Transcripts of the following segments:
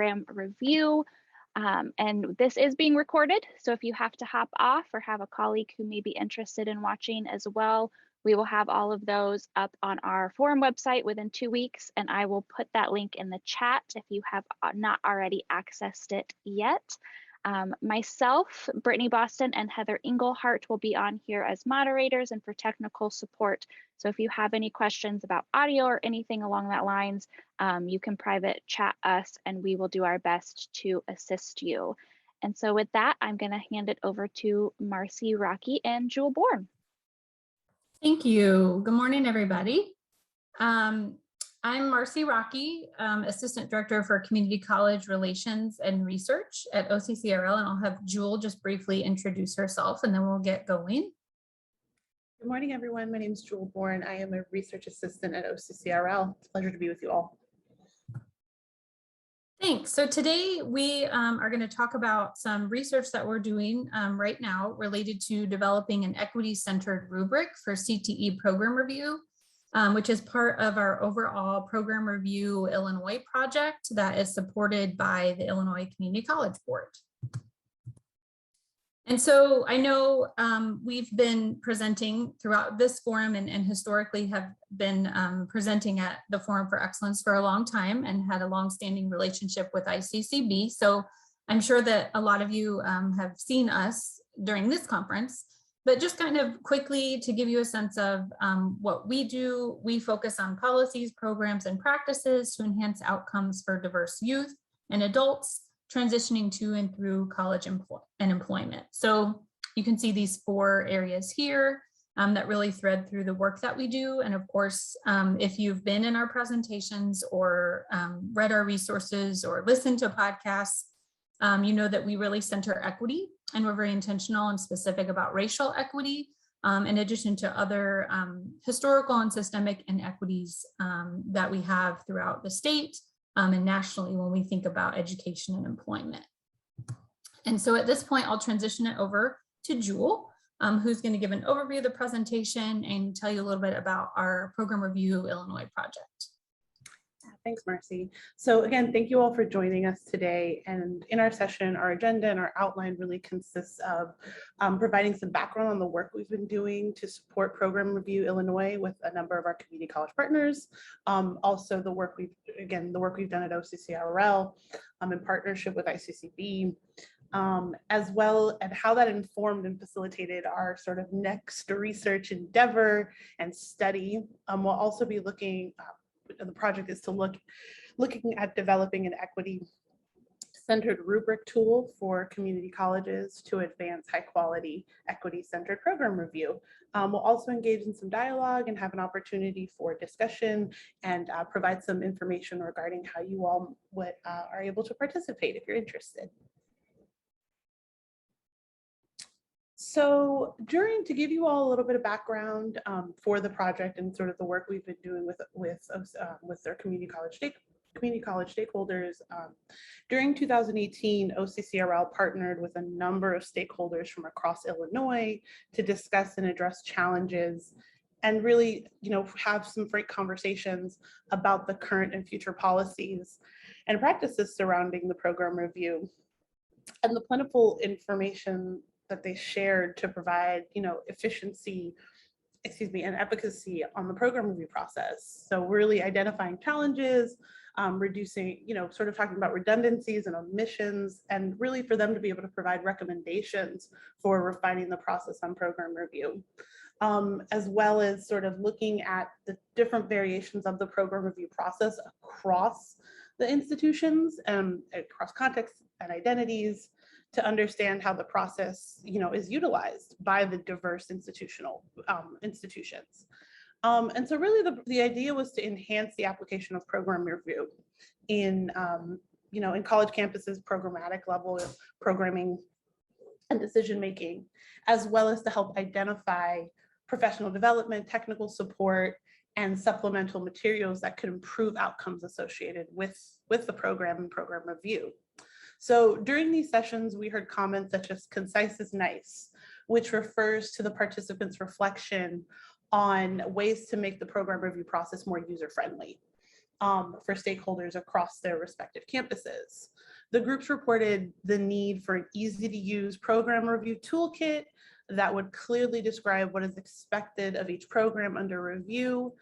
program review. And this is being recorded, so if you have to hop off or have a colleague who may be interested in watching as well, we will have all of those up on our forum website within 2 weeks, and I will put that link in the chat if you have not already accessed it yet. Myself, Brittany Boston, and Heather Englehart will be on here as moderators and for technical support. So if you have any questions about audio or anything along that lines, you can private chat us and we will do our best to assist you. And so with that, I'm going to hand it over to Marcy Rocky and Jewel Bourne. Thank you. Good morning, everybody. I'm Marcy Rocky, Assistant Director for Community College Relations and Research at OCCRL, and I'll have Jewel just briefly introduce herself and then we'll get going. Good morning, everyone. My name is Jewel Bourne. I am a Research Assistant at OCCRL. It's a pleasure to be with you all. Thanks. So today we are going to talk about some research that we're doing right now related to developing an equity-centered rubric for CTE program review, which is part of our overall Program Review Illinois project that is supported by the Illinois Community College Board. And so I know we've been presenting throughout this forum and historically have been presenting at the Forum for Excellence for a long time and had a long-standing relationship with ICCB. So I'm sure that a lot of you have seen us during this conference, but just kind of quickly to give you a sense of what we do, we focus on policies, programs, and practices to enhance outcomes for diverse youth and adults transitioning to and through college and employment. So you can see these 4 areas here that really thread through the work that we do. And of course, if you've been in our presentations or read our resources or listened to podcasts, you know that we really center equity and we're very intentional and specific about racial equity, in addition to other historical and systemic inequities that we have throughout the state and nationally when we think about education and employment. And so at this point, I'll transition it over to Jewel, who's going to give an overview of the presentation and tell you a little bit about our Program Review Illinois project. Thanks, Marcy. So again, thank you all for joining us today. And in our session, our agenda and our outline really consists of providing some background on the work we've been doing to support Program Review Illinois with a number of our community college partners. Also the work we've done at OCCRL in partnership with ICCB, as well as how that informed and facilitated our sort of next research endeavor and study. We'll also be looking the project is to looking at developing an equity-centered rubric tool for community colleges to advance high-quality, equity-centered program review. We'll also engage in some dialogue and have an opportunity for discussion and provide some information regarding how you all are able to participate if you're interested. So to give you all a little bit of background for the project and sort of the work we've been doing with their community college stakeholders, during 2018, OCCRL partnered with a number of stakeholders from across Illinois to discuss and address challenges and really, have some frank conversations about the current and future policies and practices surrounding the program review and the plentiful information that they shared to provide, efficiency, and efficacy on the program review process. So really identifying challenges, reducing, sort of talking about redundancies and omissions, and really for them to be able to provide recommendations for refining the process on program review, as well as sort of looking at the different variations of the program review process across the institutions, across contexts and identities, to understand how the process, is utilized by the diverse institutions. And so really the idea was to enhance the application of program review in, in college campuses, programmatic level of programming and decision-making, as well as to help identify professional development, technical support, and supplemental materials that could improve outcomes associated with the program and program review. So during these sessions, we heard comments such as concise is nice, which refers to the participants' reflection on ways to make the program review process more user-friendly. for stakeholders across their respective campuses. The groups reported the need for an easy-to-use program review toolkit that would clearly describe what is expected of each program under review,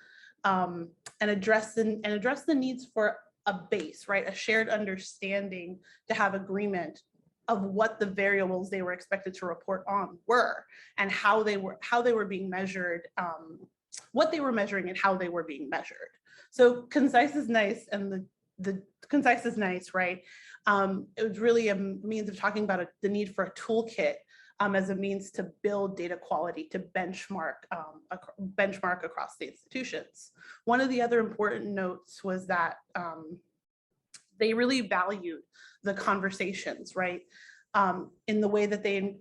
and address the needs for a base, right? A shared understanding to have agreement of what the variables they were expected to report on were, and how they were being measured, what they were measuring and how they were being measured. So concise is nice, and the concise is nice, right? It was really a means of talking about the need for a toolkit as a means to build data quality, to benchmark across the institutions. One of the other important notes was that they really valued the conversations, right? In the way that they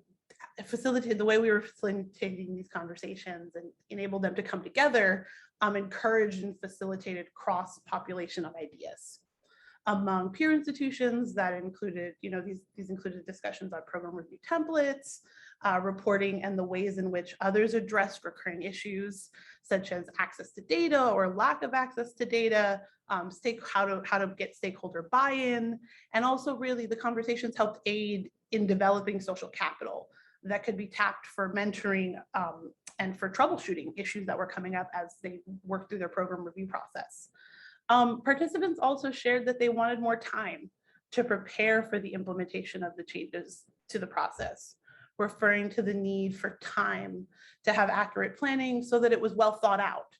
facilitated, the way we were facilitating these conversations and enabled them to come together, encouraged and facilitated cross-population of ideas. Among peer institutions that included, these included discussions on program review templates, reporting, and the ways in which others addressed recurring issues, such as access to data or lack of access to data, how to get stakeholder buy-in, and also really the conversations helped aid in developing social capital that could be tapped for mentoring and for troubleshooting issues that were coming up as they worked through their program review process. Participants also shared that they wanted more time to prepare for the implementation of the changes to the process, referring to the need for time to have accurate planning so that it was well thought out.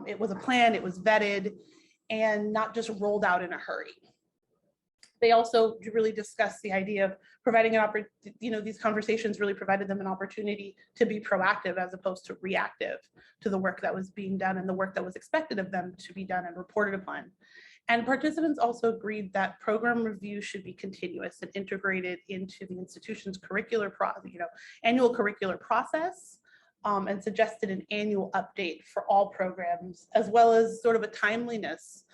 It was a plan, it was vetted, and not just rolled out in a hurry. They also really discussed the idea of providing an opportunity, these conversations really provided them an opportunity to be proactive as opposed to reactive to the work that was being done and the work that was expected of them to be done and reported upon. And participants also agreed that program review should be continuous and integrated into the institution's annual curricular process, and suggested an annual update for all programs, as well as sort of a timeliness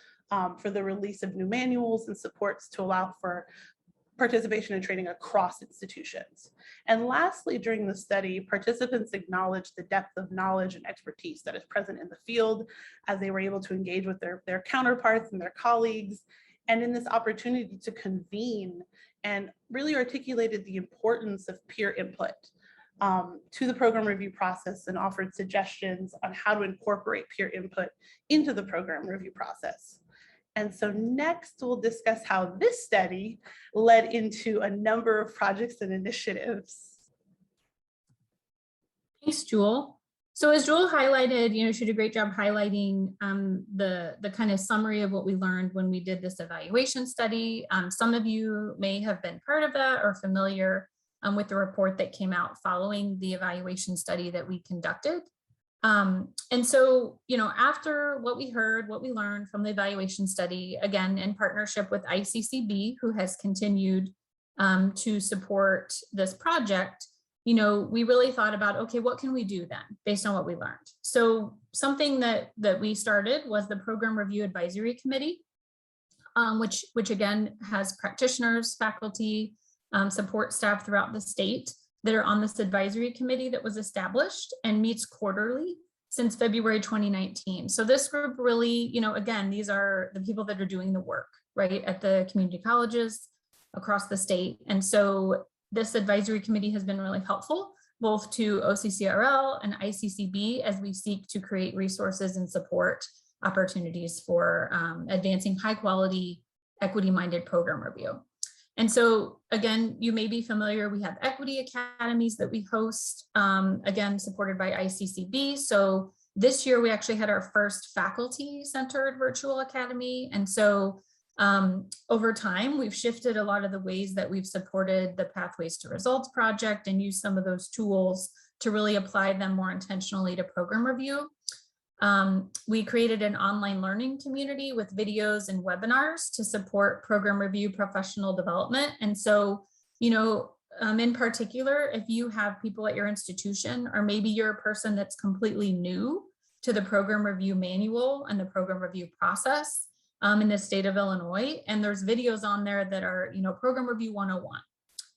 for the release of new manuals and supports to allow for participation and training across institutions. And lastly, during the study, participants acknowledged the depth of knowledge and expertise that is present in the field as they were able to engage with their counterparts and their colleagues, and in this opportunity to convene, and really articulated the importance of peer input to the program review process, and offered suggestions on how to incorporate peer input into the program review process. And so next we'll discuss how this study led into a number of projects and initiatives. Thanks, Jewel. So as Jewel highlighted, she did a great job highlighting the kind of summary of what we learned when we did this evaluation study. Some of you may have been part of that or familiar with the report that came out following the evaluation study that we conducted. And so, after what we heard, what we learned from the evaluation study, again, in partnership with ICCB, who has continued to support this project, we really thought about, okay, what can we do then based on what we learned? So something that we started was the Program Review Advisory Committee, which again has practitioners, faculty, support staff throughout the state that are on this advisory committee that was established and meets quarterly since February 2019. So this group really, again, these are the people that are doing the work, right, at the community colleges across the state. And so this advisory committee has been really helpful, both to OCCRL and ICCB, as we seek to create resources and support opportunities for advancing high quality, equity-minded program review. And so, again, you may be familiar, we have equity academies that we host, again, supported by ICCB. So this year we actually had our first faculty-centered virtual academy. And so over time, we've shifted a lot of the ways that we've supported the Pathways to Results project and used some of those tools to really apply them more intentionally to program review. We created an online learning community with videos and webinars to support program review professional development. And so, in particular, if you have people at your institution, or maybe you're a person that's completely new to the program review manual and the program review process in the state of Illinois, and there's videos on there that are, Program Review 101,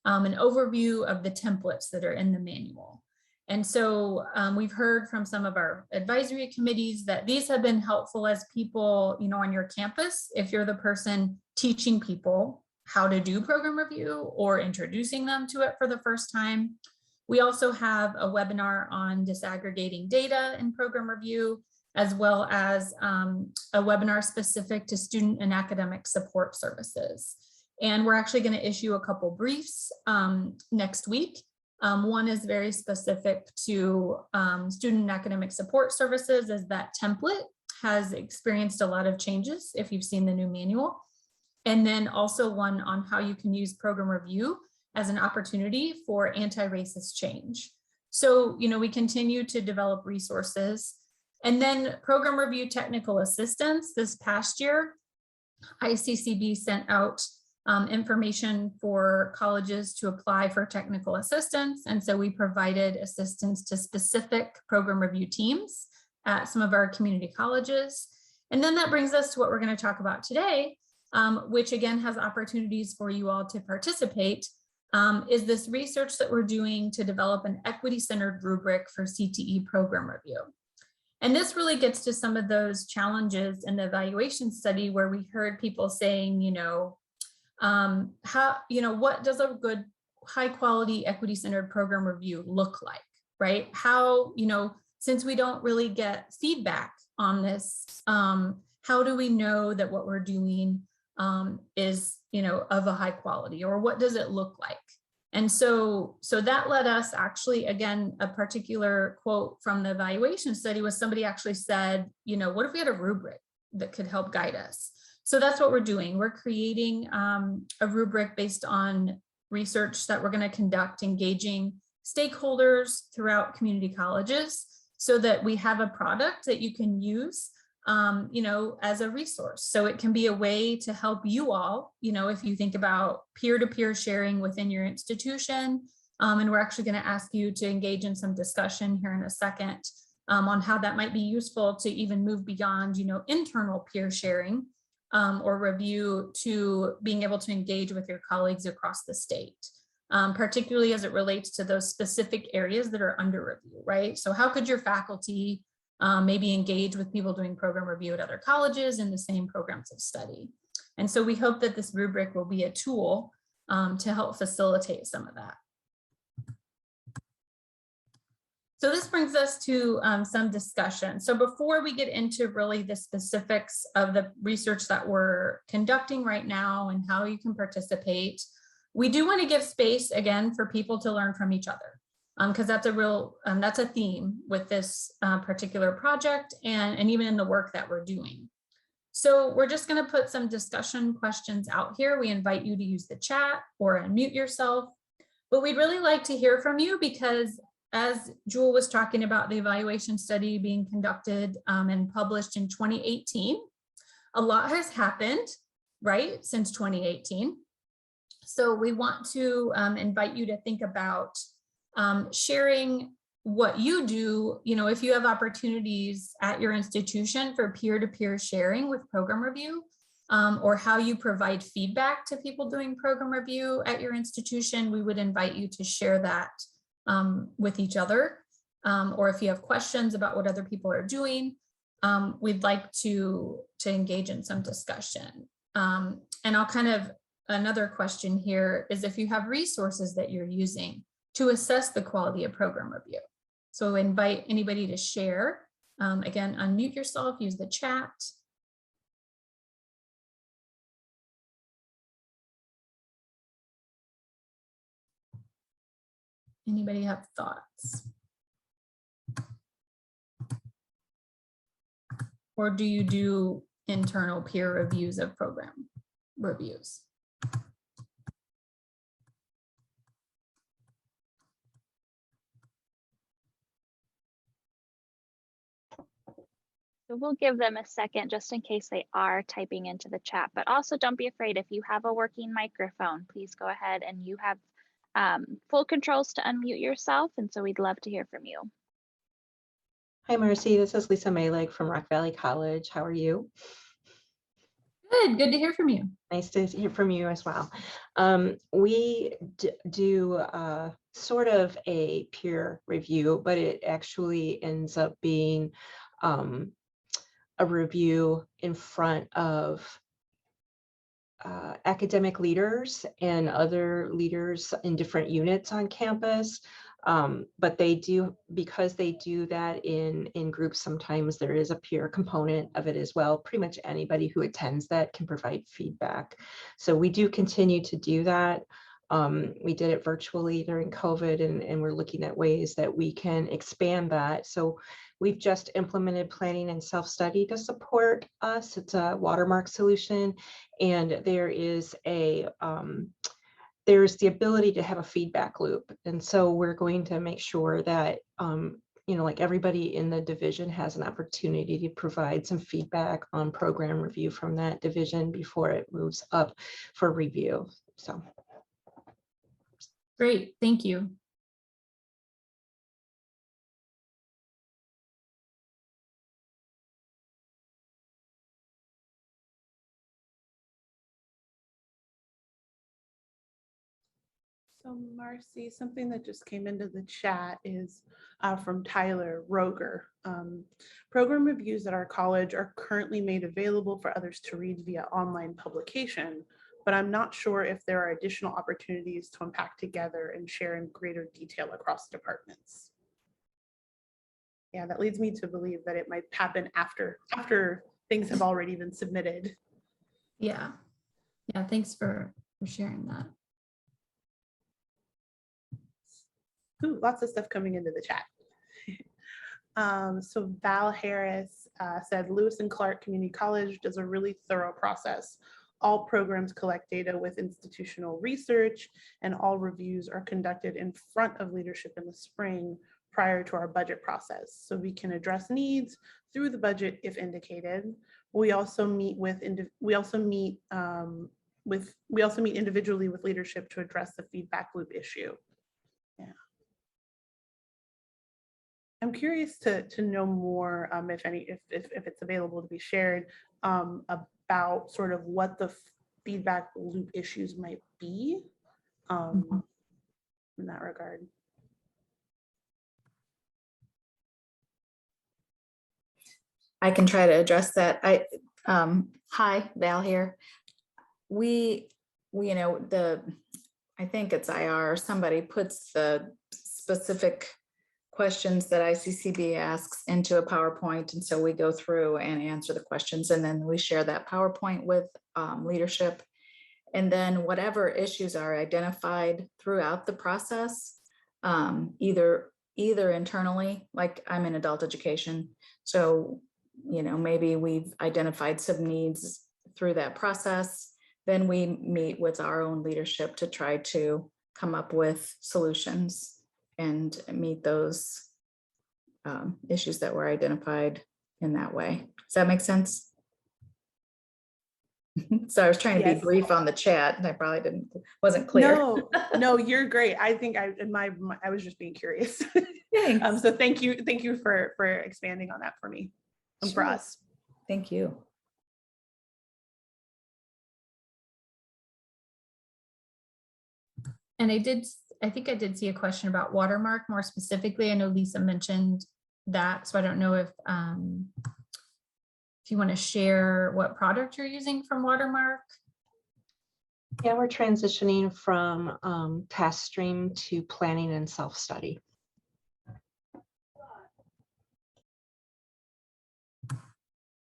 an overview of the templates that are in the manual. And so we've heard from some of our advisory committees that these have been helpful as people, you know, on your campus, if you're the person teaching people how to do program review or introducing them to it for the first time. We also have a webinar on disaggregating data in program review, as well as a webinar specific to student and academic support services. And we're actually going to issue a couple briefs next week. One is very specific to student and academic support services, as that template has experienced a lot of changes if you've seen the new manual. And then also one on how you can use program review as an opportunity for anti-racist change. So, you know, we continue to develop resources. And then program review technical assistance. This past year, ICCB sent out information for colleges to apply for technical assistance. And so we provided assistance to specific program review teams at some of our community colleges. And then that brings us to what we're going to talk about today, which again has opportunities for you all to participate, is this research that we're doing to develop an equity-centered rubric for CTE program review. And this really gets to some of those challenges in the evaluation study where we heard people saying, you know, what does a good high quality equity centered program review look like, right? How, you know, since we don't really get feedback on this, how do we know that what we're doing is, you know, of a high quality, or what does it look like? And so that led us actually, again, a particular quote from the evaluation study was somebody actually said, you know, what if we had a rubric that could help guide us? So that's what we're doing. We're creating a rubric based on research that we're going to conduct, engaging stakeholders throughout community colleges so that we have a product that you can use, you know, as a resource. So it can be a way to help you all, you know, if you think about peer-to-peer sharing within your institution, and we're actually going to ask you to engage in some discussion here in a second on how that might be useful to even move beyond, you know, internal peer sharing or review to being able to engage with your colleagues across the state, particularly as it relates to those specific areas that are under review, right? So how could your faculty maybe engage with people doing program review at other colleges in the same programs of study? And so we hope that this rubric will be a tool to help facilitate some of that. So this brings us to some discussion. So before we get into really the specifics of the research that we're conducting right now and how you can participate, we do want to give space again for people to learn from each other, because that's a real, that's a theme with this particular project and even in the work that we're doing. So we're just going to put some discussion questions out here. We invite you to use the chat or unmute yourself, but we'd really like to hear from you because as Jewel was talking about the evaluation study being conducted and published in 2018, a lot has happened, right, since 2018. So we want to invite you to think about sharing what you do, you know, if you have opportunities at your institution for peer-to-peer sharing with program review, or how you provide feedback to people doing program review at your institution, we would invite you to share that with each other, or if you have questions about what other people are doing, we'd like to engage in some discussion. And I'll kind of, another question here is if you have resources that you're using to assess the quality of program review. So invite anybody to share. Again, unmute yourself, use the chat. Anybody have thoughts? Or do you do internal peer reviews of program reviews? So we'll give them a second just in case they are typing into the chat, but also don't be afraid if you have a working microphone, please go ahead and you have full controls to unmute yourself. And so we'd love to hear from you. Hi, Marcy. This is Lisa Mayleg from Rock Valley College. How are you? Good to hear from you. Nice to hear from you as well. We do sort of a peer review, but it actually ends up being a review in front of academic leaders and other leaders in different units on campus. But they do, because they do that in groups, sometimes there is a peer component of it as well. Pretty much anybody who attends that can provide feedback. So we do continue to do that. We did it virtually during COVID, and we're looking at ways that we can expand that. So we've just implemented planning and self-study to support us. It's a watermark solution, and there is there's the ability to have a feedback loop. And so we're going to make sure that like everybody in the division has an opportunity to provide some feedback on program review from that division before it moves up for review. So. Great, thank you. So Marcy, something that just came into the chat is from Tyler Roger. Program reviews at our college are currently made available for others to read via online publication, but I'm not sure if there are additional opportunities to unpack together and share in greater detail across departments. Yeah, that leads me to believe that it might happen after things have already been submitted. Yeah, thanks for sharing that. Ooh, lots of stuff coming into the chat. So Val Harris said Lewis and Clark Community College does a really thorough process. All programs collect data with institutional research, and all reviews are conducted in front of leadership in the spring prior to our budget process, so we can address needs through the budget if indicated. We also meet individually with leadership to address the feedback loop issue. Yeah. I'm curious to know more, if it's available to be shared, about sort of what the feedback loop issues might be in that regard. I can try to address that. Hi, Val here. I think it's IR, somebody puts the specific questions that ICCB asks into a PowerPoint. And so we go through and answer the questions, and then we share that PowerPoint with leadership. And then whatever issues are identified throughout the process, either internally, like I'm in adult education. So, maybe we've identified some needs through that process. Then we meet with our own leadership to try to come up with solutions and meet those issues that were identified in that way. Does that make sense? So I was trying to be brief on the chat, and I probably wasn't clear. No, you're great. I think I was just being curious. So thank you for expanding on that for me and for us. Thank you. And I think I did see a question about Watermark more specifically. I know Lisa mentioned that, so I don't know if you want to share what product you're using from Watermark. Yeah, we're transitioning from task stream to planning and self-study.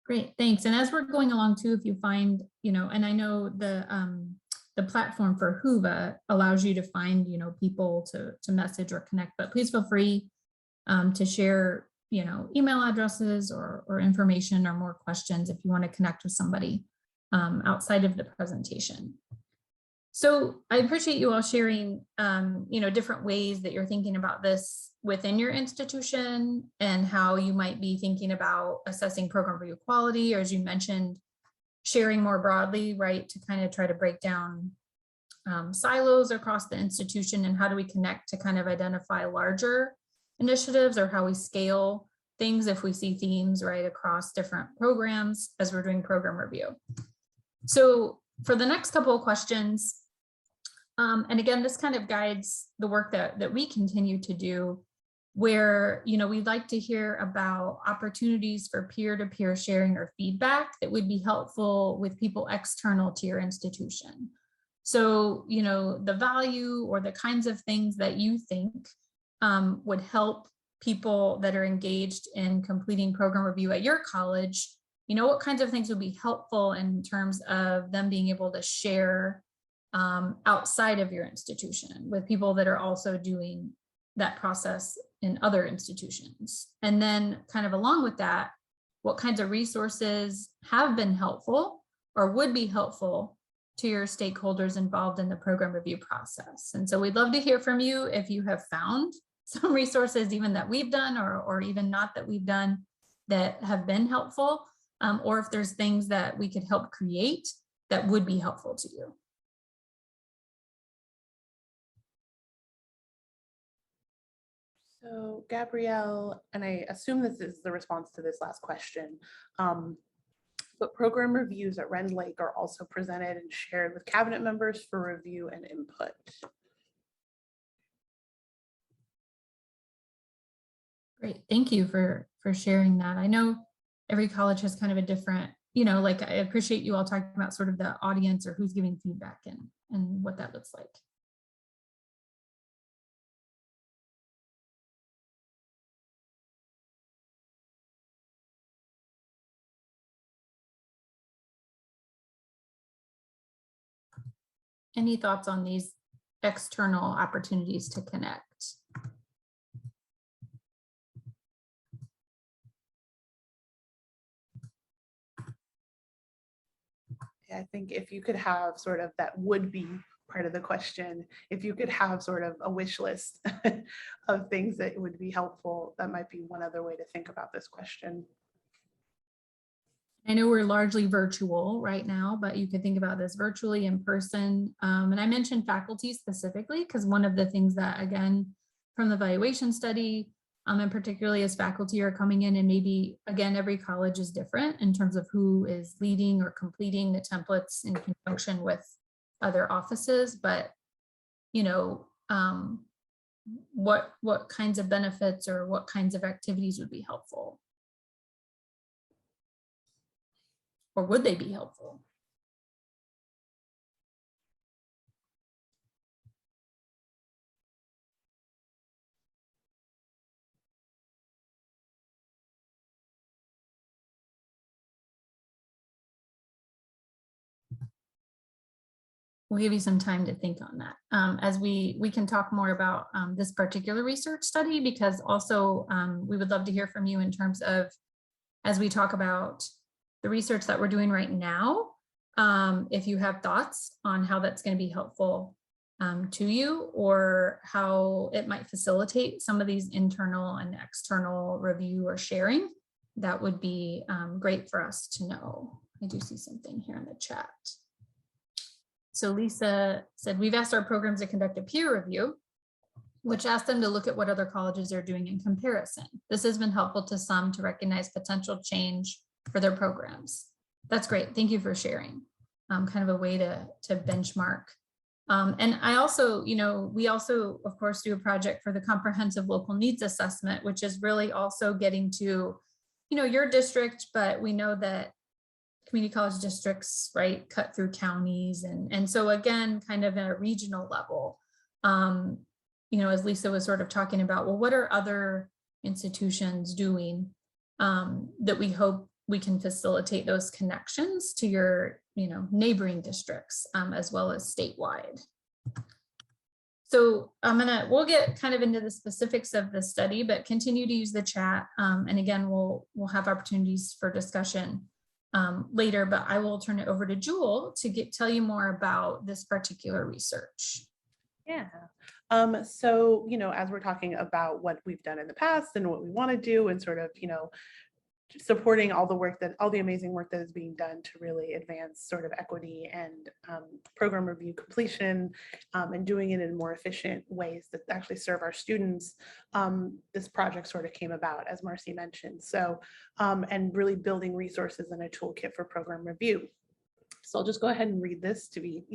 Great, thanks. And as we're going along too, if you find, and I know the platform for Whova allows you to find, people to message or connect, but please feel free to share, email addresses or information or more questions if you want to connect with somebody outside of the presentation. So I appreciate you all sharing, different ways that you're thinking about this within your institution and how you might be thinking about assessing program review quality, or as you mentioned, sharing more broadly, right, to kind of try to break down silos across the institution, and how do we connect to kind of identify larger initiatives, or how we scale things if we see themes right across different programs as we're doing program review. So for the next couple of questions, And again, this kind of guides the work that we continue to do, where, we'd like to hear about opportunities for peer-to-peer sharing or feedback that would be helpful with people external to your institution. So, the value or the kinds of things that you think would help people that are engaged in completing program review at your college, what kinds of things would be helpful in terms of them being able to share outside of your institution with people that are also doing that process in other institutions. And then kind of along with that, what kinds of resources have been helpful or would be helpful to your stakeholders involved in the program review process. And so we'd love to hear from you if you have found some resources even that we've done or even not that we've done that have been helpful, or if there's things that we could help create that would be helpful to you. So Gabrielle, and I assume this is the response to this last question, but program reviews at Rend Lake are also presented and shared with cabinet members for review and input. Great, thank you for sharing that. I know every college has kind of a different, like I appreciate you all talking about sort of the audience or who's giving feedback and what that looks like. Any thoughts on these external opportunities to connect? I think if you could have sort of that would be part of the question, if you could have sort of a wish list of things that would be helpful, that might be one other way to think about this question. I know we're largely virtual right now, but you could think about this virtually, in person. And I mentioned faculty specifically, because one of the things that, again, from the evaluation study, and particularly as faculty are coming in, and maybe, again, every college is different in terms of who is leading or completing the templates in conjunction with other offices, but, what kinds of benefits or what kinds of activities would be helpful? Or would they be helpful? We'll give you some time to think on that as we can talk more about this particular research study, because also we would love to hear from you in terms of, as we talk about the research that we're doing right now, if you have thoughts on how that's going to be helpful to you, or how it might facilitate some of these internal and external review or sharing, that would be great for us to know. I do see something here in the chat. So Lisa said, we've asked our programs to conduct a peer review, which asked them to look at what other colleges are doing in comparison. This has been helpful to some to recognize potential change for their programs. That's great. Thank you for sharing. Kind of a way to benchmark. And I also, we also, of course, do a project for the comprehensive local needs assessment, which is really also getting to, your district, but we know that community college districts, right, cut through counties. And so again, kind of at a regional level, as Lisa was sort of talking about, well, what are other institutions doing that we hope we can facilitate those connections to your, neighboring districts, as well as statewide. So we'll get kind of into the specifics of the study, but continue to use the chat. And again, we'll have opportunities for discussion later, but I will turn it over to Jewel to tell you more about this particular research. Yeah. So, as we're talking about what we've done in the past and what we want to do, and sort of, supporting all the amazing work that is being done to really advance sort of equity and program review completion, and doing it in more efficient ways that actually serve our students, this project sort of came about, as Marcy mentioned. So, and really building resources and a toolkit for program review. So I'll just go ahead and read this to be,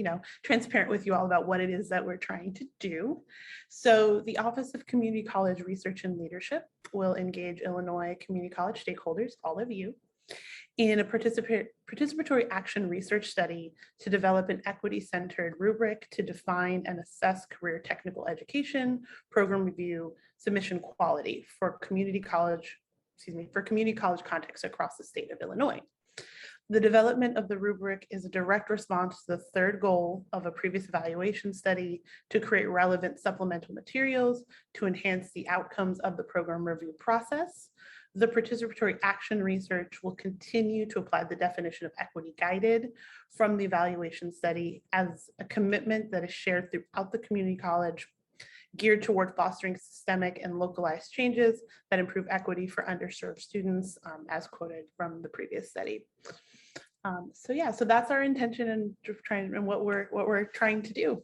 transparent with you all about what it is that we're trying to do. So the Office of Community College Research and Leadership will engage Illinois community college stakeholders, all of you, in a participatory action research study to develop an equity-centered rubric to define and assess career technical education, program review, submission quality for community college contexts across the state of Illinois. The development of the rubric is a direct response to the third goal of a previous evaluation study to create relevant supplemental materials to enhance the outcomes of the program review process. The participatory action research will continue to apply the definition of equity guided from the evaluation study as a commitment that is shared throughout the community college, geared toward fostering systemic and localized changes that improve equity for underserved students, as quoted from the previous study. So that's our intention and what we're trying to do.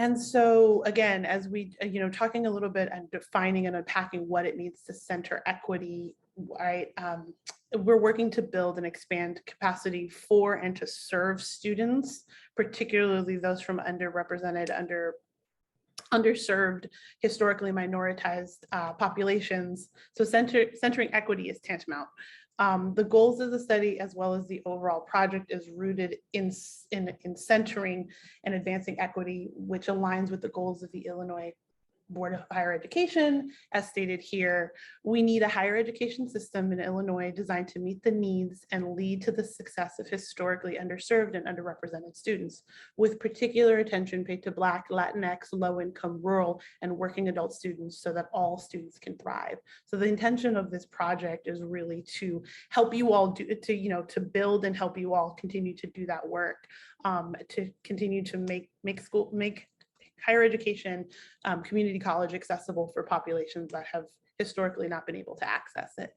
And so again, as we, talking a little bit and defining and unpacking what it means to center equity, right? We're working to build and expand capacity for and to serve students, particularly those from underrepresented, underserved, historically minoritized populations. So centering equity is tantamount. The goals of the study, as well as the overall project, is rooted in centering and advancing equity, which aligns with the goals of the Illinois Board of Higher Education. As stated here, we need a higher education system in Illinois designed to meet the needs and lead to the success of historically underserved and underrepresented students, with particular attention paid to Black, Latinx, low-income, rural, and working adult students so that all students can thrive. So the intention of this project is really to help you all to build and help you all continue to do that work, to continue to make higher education, community college accessible for populations that have historically not been able to access it.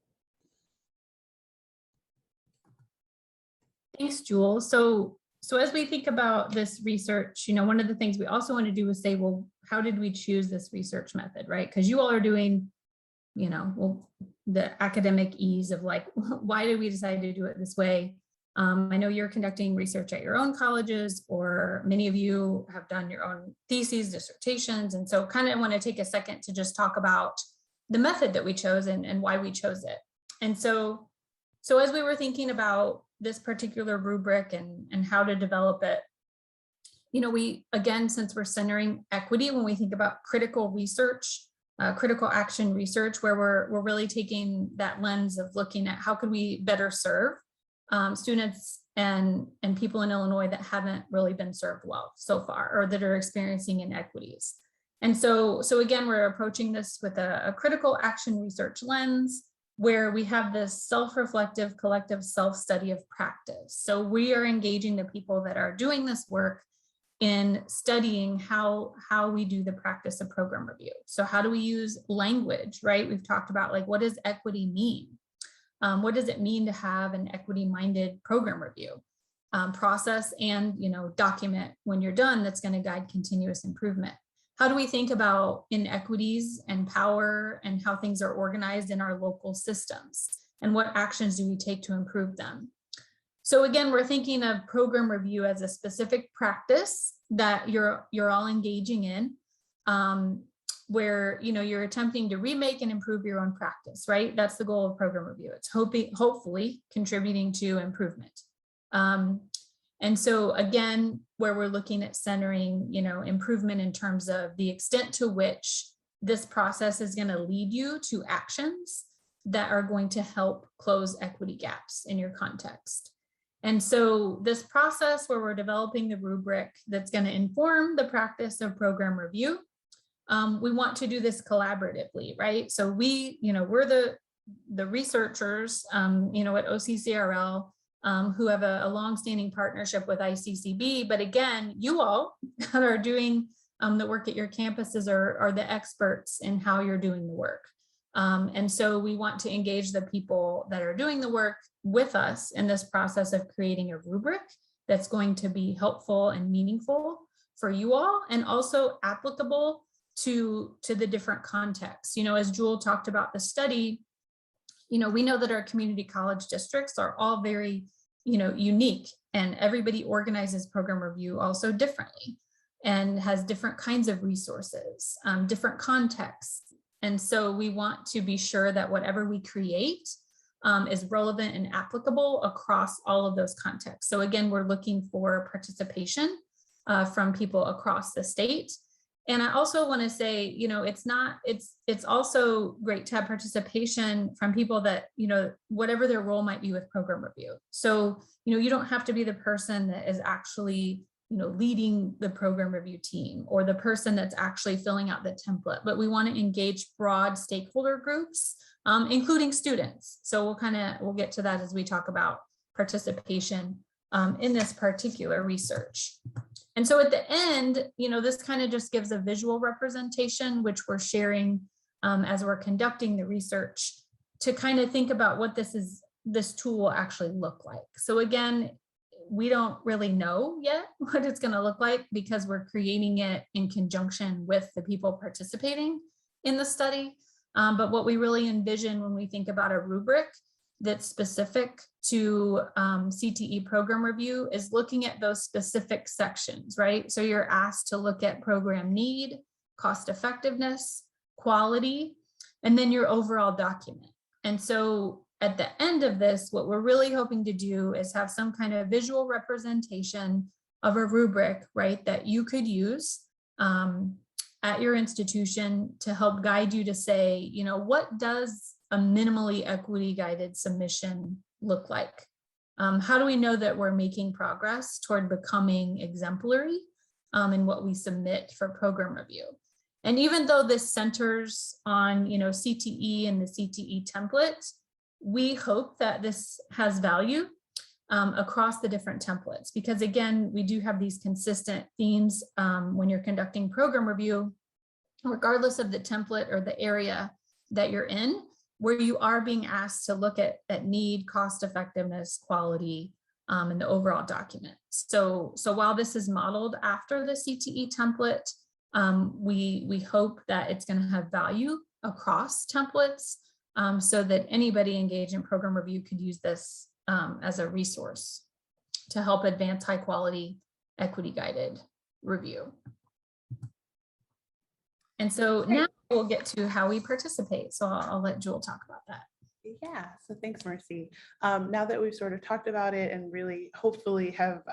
Thanks, Jewel. So as we think about this research, one of the things we also want to do is say, well, how did we choose this research method, right? Because you all are doing, the academic ease of like, why did we decide to do it this way? I know you're conducting research at your own colleges, or many of you have done your own theses, dissertations. And so kind of want to take a second to just talk about the method that we chose and why we chose it. And so as we were thinking about this particular rubric and how to develop it, we, again, since we're centering equity, when we think about critical research, critical action research, where we're really taking that lens of looking at how can we better serve students and people in Illinois that haven't really been served well so far, or that are experiencing inequities. And so again, we're approaching this with a critical action research lens, where we have this self-reflective collective self-study of practice. So we are engaging the people that are doing this work in studying how we do the practice of program review. So how do we use language, right? We've talked about, like, what does equity mean? What does it mean to have an equity-minded program review process and, document when you're done that's going to guide continuous improvement? How do we think about inequities and power and how things are organized in our local systems? And what actions do we take to improve them? So again, we're thinking of program review as a specific practice that you're all engaging in, where you're attempting to remake and improve your own practice, right? That's the goal of program review. It's hopefully contributing to improvement. And so again, where we're looking at centering, improvement in terms of the extent to which this process is going to lead you to actions that are going to help close equity gaps in your context. And so this process where we're developing the rubric that's going to inform the practice of program review, we want to do this collaboratively, right? So we're the researchers, at OCCRL, who have a longstanding partnership with ICCB. But again, you all that are doing the work at your campuses are the experts in how you're doing the work. And so we want to engage the people that are doing the work with us in this process of creating a rubric that's going to be helpful and meaningful for you all, and also applicable to the different contexts. As Jewel talked about the study, we know that our community college districts are all very, unique, and everybody organizes program review also differently and has different kinds of resources, different contexts. And so we want to be sure that whatever we create is relevant and applicable across all of those contexts. So again, we're looking for participation from people across the state. And I also want to say, it's also great to have participation from people that, whatever their role might be with program review. So, you don't have to be the person that is actually, leading the program review team or the person that's actually filling out the template, but we want to engage broad stakeholder groups, including students. So we'll get to that as we talk about participation in this particular research. And so at the end, this kind of just gives a visual representation, which we're sharing as we're conducting the research, to kind of think about what this tool will actually look like. So again, we don't really know yet what it's going to look like because we're creating it in conjunction with the people participating in the study. But what we really envision when we think about a rubric that's specific to CTE program review is looking at those specific sections, right? So you're asked to look at program need, cost effectiveness, quality, and then your overall document. And so at the end of this, what we're really hoping to do is have some kind of visual representation of a rubric, right, that you could use at your institution to help guide you to say, what does a minimally equity guided submission look like? How do we know that we're making progress toward becoming exemplary in what we submit for program review? And even though this centers on, CTE and the CTE template, we hope that this has value across the different templates, because again, we do have these consistent themes when you're conducting program review, regardless of the template or the area that you're in, where you are being asked to look at need, cost effectiveness, quality, and the overall document. So while this is modeled after the CTE template, we hope that it's going to have value across templates so that anybody engaged in program review could use this as a resource to help advance high quality, equity guided review. And so now we'll get to how we participate. So I'll let Jewel talk about that. Yeah, so thanks, Marcy. Now that we've sort of talked about it and really hopefully have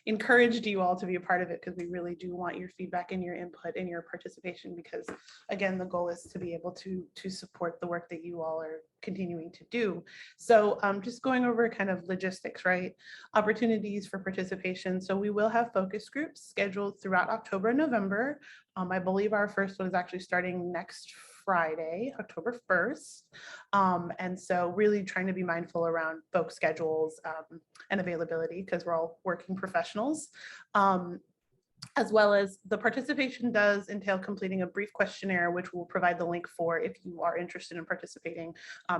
encouraged you all to be a part of it, because we really do want your feedback and your input and your participation, because again, the goal is to be able to support the work that you all are continuing to do. So just going over kind of logistics, right? Opportunities for participation. So we will have focus groups scheduled throughout October and November. I believe our first one is actually starting next Friday, October 1st. And so really trying to be mindful around folks' schedules and availability, because we're all working professionals. As well as the participation does entail completing a brief questionnaire, which we'll provide the link for if you are interested in participating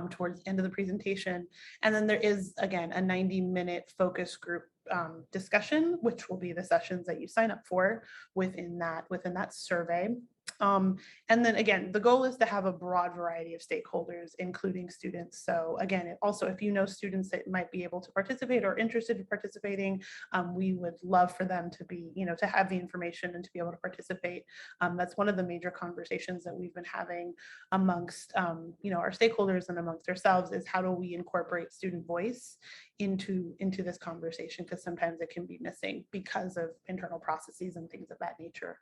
towards the end of the presentation. And then there is, again, a 90-minute focus group discussion, which will be the sessions that you sign up for within that survey. And then again, the goal is to have a broad variety of stakeholders, including students. So again, also, if you know students that might be able to participate or interested in participating, we would love for them to be, to have the information and to be able to participate. That's one of the major conversations that we've been having amongst, our stakeholders and amongst ourselves, is how do we incorporate student voice into this conversation, because sometimes it can be missing because of internal processes and things of that nature.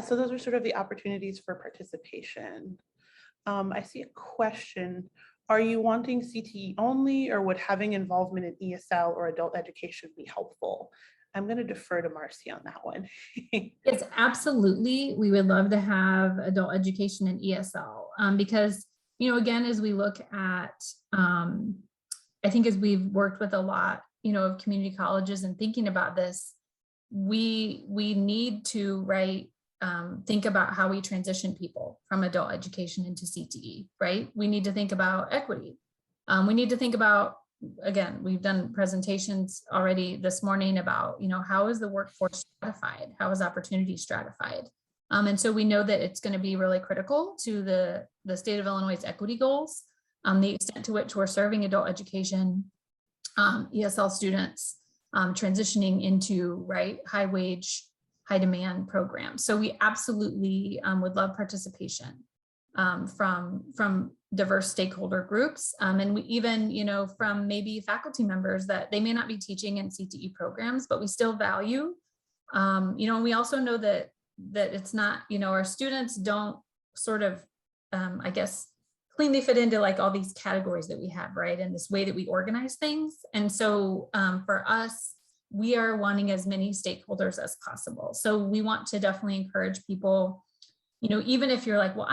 So those are sort of the opportunities for participation. I see a question. Are you wanting CTE only, or would having involvement in ESL or adult education be helpful? I'm going to defer to Marcy on that one. Yes, absolutely. We would love to have adult education and ESL because, again, as we look at, I think as we've worked with a lot, of community colleges and thinking about this, we need to, think about how we transition people from adult education into CTE, right? We need to think about equity. We need to think about, again, we've done presentations already this morning about, how is the workforce stratified? How is opportunity stratified? And so we know that it's going to be really critical to the state of Illinois' equity goals the extent to which we're serving adult education, ESL students, transitioning into high wage, high demand programs. So we absolutely would love participation from diverse stakeholder groups, and we even, from maybe faculty members that they may not be teaching in CTE programs, but we still value, and we also know that it's not, our students don't sort of, I guess, cleanly fit into like all these categories that we have, right? And this way that we organize things. And so for us, we are wanting as many stakeholders as possible. So we want to definitely encourage people, even if you're like, well,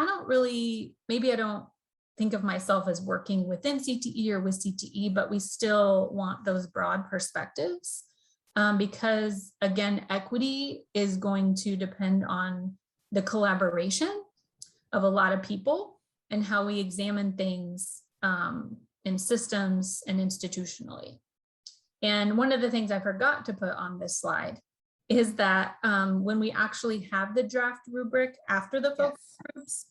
maybe I don't think of myself as working within CTE or with CTE, but we still want those broad perspectives, because again, equity is going to depend on the collaboration of a lot of people and how we examine things in systems and institutionally. And one of the things I forgot to put on this slide is that when we actually have the draft rubric after the focus groups,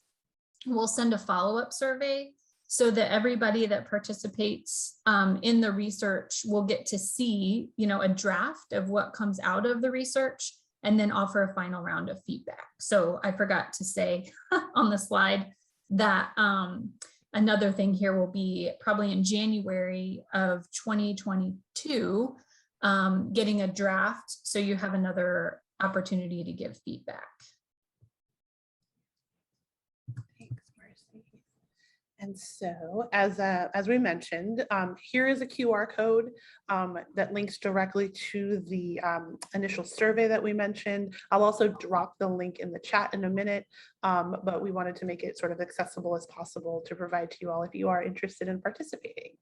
we'll send a follow-up survey so that everybody that participates in the research will get to see, a draft of what comes out of the research and then offer a final round of feedback. So I forgot to say on the slide that another thing here will be probably in January of 2022, getting a draft so you have another opportunity to give feedback. Thanks, Marcy. And so, as we mentioned, here is a QR code that links directly to the initial survey that we mentioned. I'll also drop the link in the chat in a minute, but we wanted to make it sort of accessible as possible to provide to you all if you are interested in participating.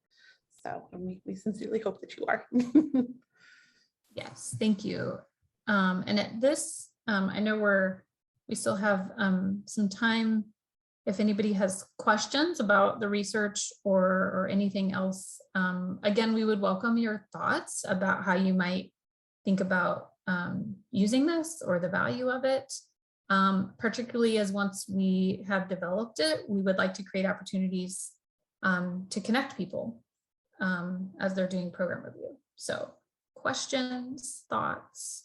So we sincerely hope that you are. Yes, thank you. And at this, I know we still have some time. If anybody has questions about the research or anything else, again, we would welcome your thoughts about how you might think about using this or the value of it, particularly as once we have developed it, we would like to create opportunities to connect people as they're doing program review. So questions, thoughts?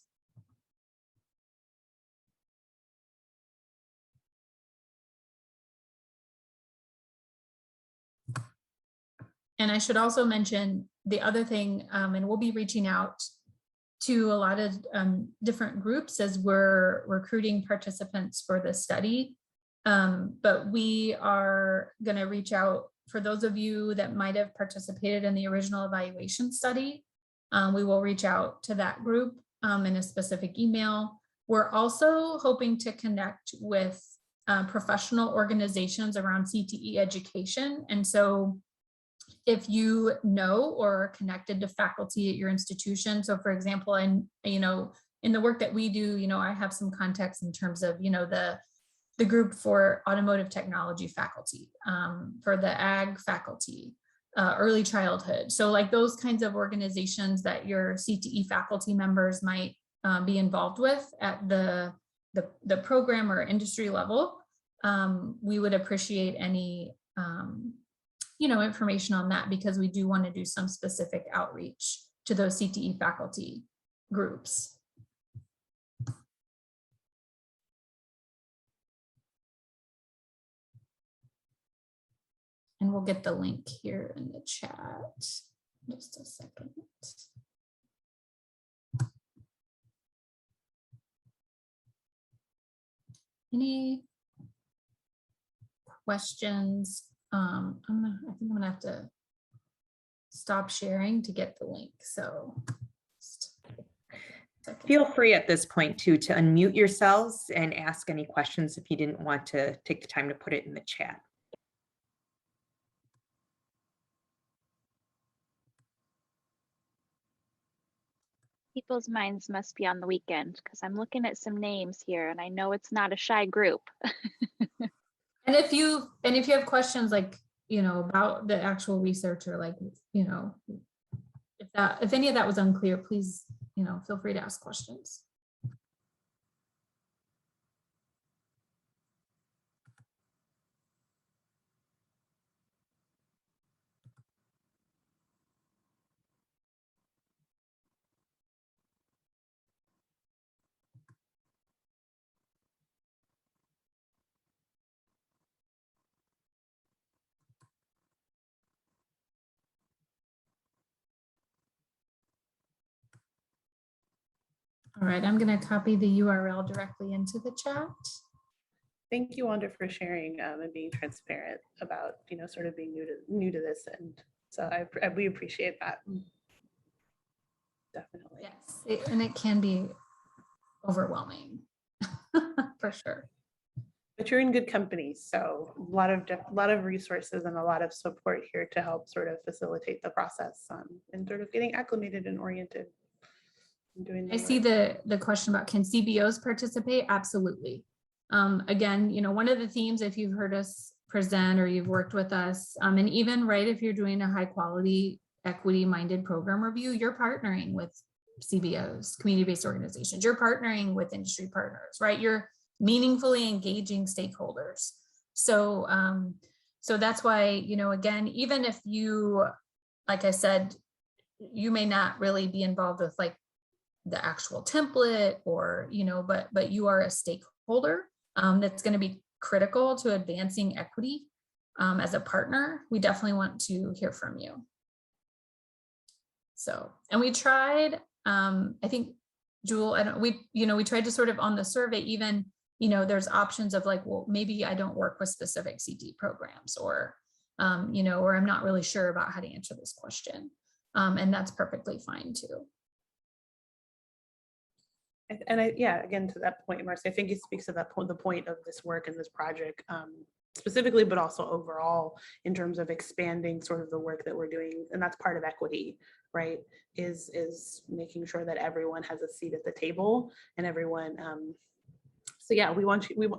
And I should also mention the other thing, and we'll be reaching out to a lot of different groups as we're recruiting participants for the study. But we are going to reach out for those of you that might have participated in the original evaluation study. We will reach out to that group in a specific email. We're also hoping to connect with professional organizations around CTE education. And so if you know or are connected to faculty at your institution, so for example, in the work that we do, I have some contacts in terms of, the group for automotive technology faculty, for the ag faculty, early childhood. So like those kinds of organizations that your CTE faculty members might be involved with at the program or industry level, we would appreciate any information on that, because we do want to do some specific outreach to those CTE faculty groups. And we'll get the link here in the chat. Just a second. Any questions? I think I'm gonna have to stop sharing to get the link. So feel free at this point to unmute yourselves and ask any questions if you didn't want to take the time to put it in the chat. People's minds must be on the weekend, because I'm looking at some names here and I know it's not a shy group. And if you have questions like, about the actual research, or like, if any of that was unclear, please, feel free to ask questions. All right, I'm going to copy the URL directly into the chat. Thank you, Wanda, for sharing and being transparent about, sort of being new to this. And so we appreciate that. Definitely. Yes, and it can be overwhelming for sure. But you're in good company. So a lot of resources and a lot of support here to help sort of facilitate the process and sort of getting acclimated and oriented. And doing I see the question about, can CBOs participate? Absolutely. Again, one of the themes, if you've heard us present or you've worked with us, and even if you're doing a high quality equity minded program review, you're partnering with CBOs, community-based organizations, you're partnering with industry partners, right? You're meaningfully engaging stakeholders. So, so that's why, again, even if you, like I said, you may not really be involved with like the actual template or, but you are a stakeholder that's going to be critical to advancing equity as a partner. We definitely want to hear from you. So, and we tried, I think, Jewel, we tried to sort of on the survey, even, there's options of like, well, maybe I don't work with specific CTE programs or, or I'm not really sure about how to answer this question. And that's perfectly fine too. And again, to that point, Marcy, I think it speaks to that point, the point of this work and this project specifically, but also overall in terms of expanding sort of the work that we're doing. And that's part of equity, right? Is making sure that everyone has a seat at the table and everyone. So yeah, we want you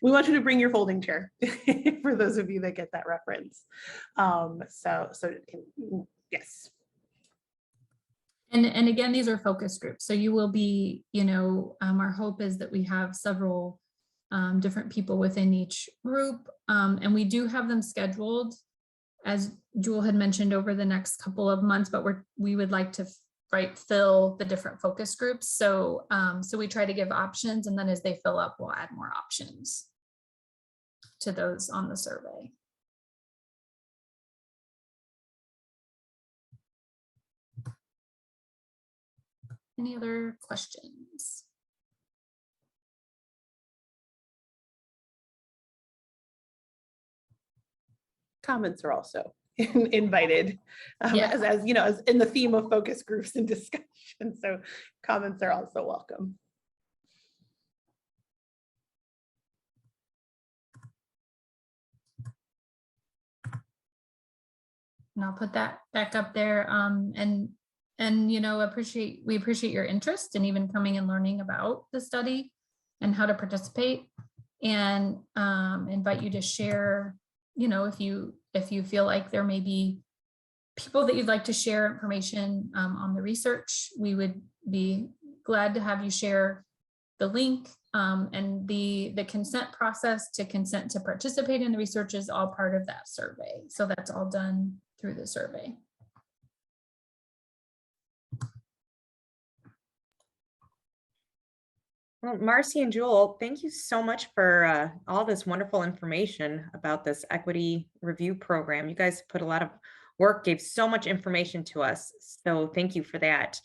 to bring your folding chair for those of you that get that reference. So yes. And again, these are focus groups. So you will be, our hope is that we have several different people within each group. And we do have them scheduled, as Jewel had mentioned, over the next couple of months, but we would like to fill the different focus groups. So, so we try to give options, and then as they fill up, we'll add more options to those on the survey. Any other questions? Comments are also invited, as you know, as in the theme of focus groups and discussion. So comments are also welcome. And I'll put that back up there. And we appreciate your interest in even coming and learning about the study and how to participate, and invite you to share, if you feel like there may be people that you'd like to share information on the research, we would be glad to have you share the link, and the consent process to consent to participate in the research is all part of that survey. So that's all done through the survey. Well, Marcy and Jewel, thank you so much for all this wonderful information about this equity review program. You guys put a lot of work, gave so much information to us. So thank you for that.